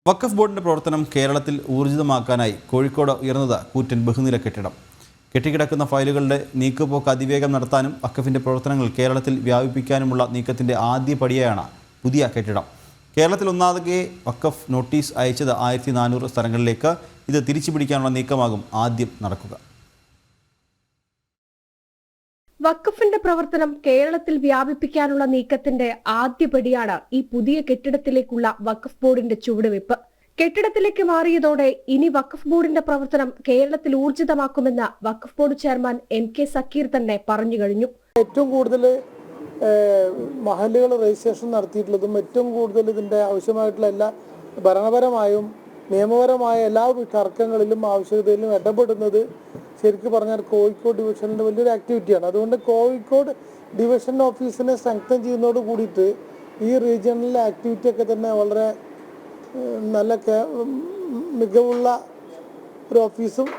വഖഫ് ബോർഡിന്റെ പ്രവർത്തനം കേരളത്തിൽ ഊർജിതമാക്കാനായി കോഴിക്കോട് ഉയർന്നത് കൂറ്റൻ ബഹുനില കെട്ടിടം. കെട്ടിക്കിടക്കുന്ന ഫയലുകളുടെ നീക്കുപോക്ക് അതിവേഗം നടത്താനും വഖഫിന്റെ പ്രവർത്തനങ്ങൾ കേരളത്തിൽ വ്യാപിപ്പിക്കാനുമുള്ള നീക്കത്തിന്റെ ആദ്യ പടിയാണ് പുതിയ കെട്ടിടം. കേരളത്തിൽ ഒന്നാകെ വഖഫ് നോട്ടീസ് അയച്ചത് 1400 സ്ഥലങ്ങളിലേക്ക്. ഇത് തിരിച്ചുപിടിക്കാനുള്ള നീക്കമാകും ആദ്യം നടക്കുക. വഖഫിന്റെ പ്രവർത്തനം കേരളത്തിൽ വ്യാപിപ്പിക്കാനുള്ള നീക്കത്തിന്റെ ആദ്യപടിയാണ് ഈ പുതിയ കെട്ടിടത്തിലേക്കുള്ള വഖഫ് ബോർഡിന്റെ ചുവടുവയ്പ്. കെട്ടിടത്തിലേക്ക് മാറിയതോടെ ഇനി വഖഫ് ബോർഡിന്റെ പ്രവർത്തനം കേരളത്തിൽ ഊർജിതമാക്കുമെന്ന് വഖഫ് ബോർഡ് ചെയർമാൻ MK സക്കീർ തന്നെ പറഞ്ഞു കഴിഞ്ഞു. ഏറ്റവും കൂടുതൽ മഹല്ലുകൾ രജിസ്ട്രേഷൻ നടത്തിയിട്ടുള്ളതും ഏറ്റവും കൂടുതൽ ഇതിന്റെ ആവശ്യമായിട്ടുള്ള എല്ലാ ഭരണപരമായും നിയമപരമായ എല്ലാ തർക്കങ്ങളിലും ആവശ്യകതയിലും ഇടപെടുന്നത് ശരിക്കും പറഞ്ഞാൽ കോഴിക്കോട് ഡിവിഷനിലെ വലിയൊരു ആക്ടിവിറ്റിയാണ്. അതുകൊണ്ട് കോഴിക്കോട് ഡിവിഷൻ ഓഫീസിനെ സ്ട്രെങ്തൻ ചെയ്യുന്നതോട് കൂടിയിട്ട് ഈ റീജിയണിലെ ആക്ടിവിറ്റി ഒക്കെ തന്നെ വളരെ നല്ല മികവുള്ള ഒരു ഓഫീസും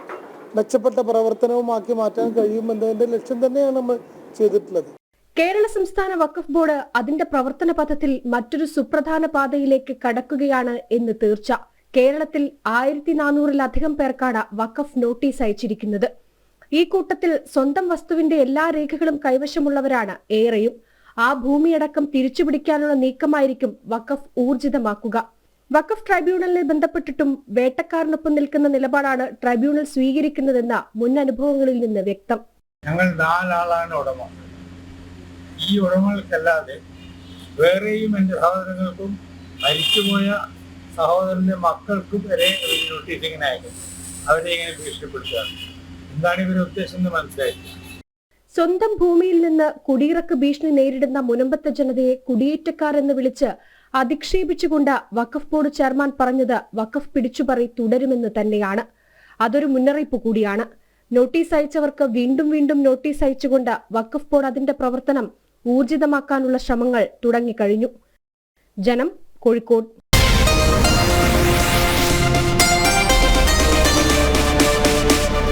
മെച്ചപ്പെട്ട പ്രവർത്തനവുമാക്കി മാറ്റാൻ കഴിയുമെന്നതിന്റെ ലക്ഷ്യം തന്നെയാണ് നമ്മൾ ചെയ്തിട്ടുള്ളത്. കേരള സംസ്ഥാന വഖഫ് ബോർഡ് അതിന്റെ പ്രവർത്തന പഥത്തിൽ മറ്റൊരു സുപ്രധാന പാതയിലേക്ക് കടക്കുകയാണ് എന്ന് തീർച്ച. കേരളത്തിൽ 1400-ലധികം പേർക്കാണ് വഖഫ് നോട്ടീസ് അയച്ചിരിക്കുന്നത്. ഈ കൂട്ടത്തിൽ സ്വന്തം വസ്തുവിന്റെ എല്ലാ രേഖകളും കൈവശമുള്ളവരാണ് ഏറെയും. ആ ഭൂമിയടക്കം തിരിച്ചുപിടിക്കാനുള്ള നീക്കമായിരിക്കും വഖഫ് ഊർജിതമാക്കുക. വഖഫ് ട്രൈബ്യൂണലിനെ ബന്ധപ്പെട്ടിട്ടും വേട്ടക്കാരനൊപ്പം നിൽക്കുന്ന നിലപാടാണ് ട്രൈബ്യൂണൽ സ്വീകരിക്കുന്നതെന്ന മുൻ അനുഭവങ്ങളിൽ നിന്ന് വ്യക്തം. ഞങ്ങൾ 4 ആളാണ് ഉടമ. ഈ ഉടമകൾക്കല്ലാതെ വേറെയും എൻ്റെ സഹോദരങ്ങൾക്കും മരിച്ചുപോയ സഹോദരന്റെ മക്കൾക്കും വരെ ഒരു നോട്ടീസ് ഇങ്ങനെ അയക്കും. അവരെ ഇങ്ങനെ ഭീഷണിപ്പെടുത്തുകയാണ്. എന്താണ് ഇവരുടെ ഉദ്ദേശം എന്ന് മനസ്സിലായില്ല. സ്വന്തം ഭൂമിയിൽ നിന്ന് കുടിയിറക്ക് ഭീഷണി നേരിടുന്ന മുനമ്പത്തെ ജനതയെ കുടിയേറ്റക്കാരെന്ന് വിളിച്ച് അധിക്ഷേപിച്ചുകൊണ്ട് വഖഫ് ബോർഡ് ചെയർമാൻ പറഞ്ഞത് വഖഫ് പിടിച്ചുപറി തുടരുമെന്ന് തന്നെയാണ്. അതൊരു മുന്നറിയിപ്പ് കൂടിയാണ്. നോട്ടീസ് അയച്ചവർക്ക് വീണ്ടും വീണ്ടും നോട്ടീസ് അയച്ചുകൊണ്ട് വഖഫ് ബോർഡ് അതിന്റെ പ്രവർത്തനം ഊർജിതമാക്കാനുള്ള ശ്രമങ്ങൾ തുടങ്ങിക്കഴിഞ്ഞു. ജനം, കോഴിക്കോട്.